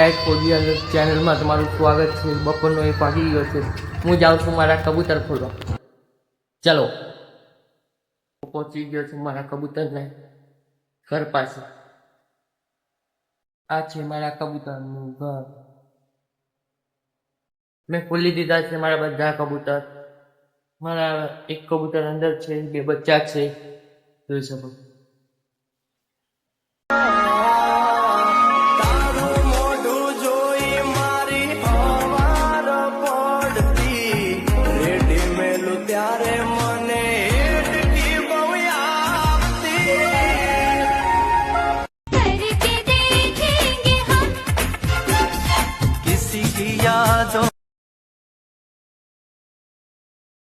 Guys કોડિયલ ચેનલમાં તમારું સ્વાગત છે। બપોરનો 1 વાગી ગયો છે। હું જાઉં છું મારા કબૂતર ખોલવા। ચલો, પહોંચી ગયો છું મારા કબૂતરને ઘર પાસે। આ છે મારા કબૂતરનું ઘર। મેં ખોલી દીધા છે મારા બધા કબૂતર। મારા એક કબૂતર અંદર છે, 2 બચ્ચા છે, જોઈ શકો। यादों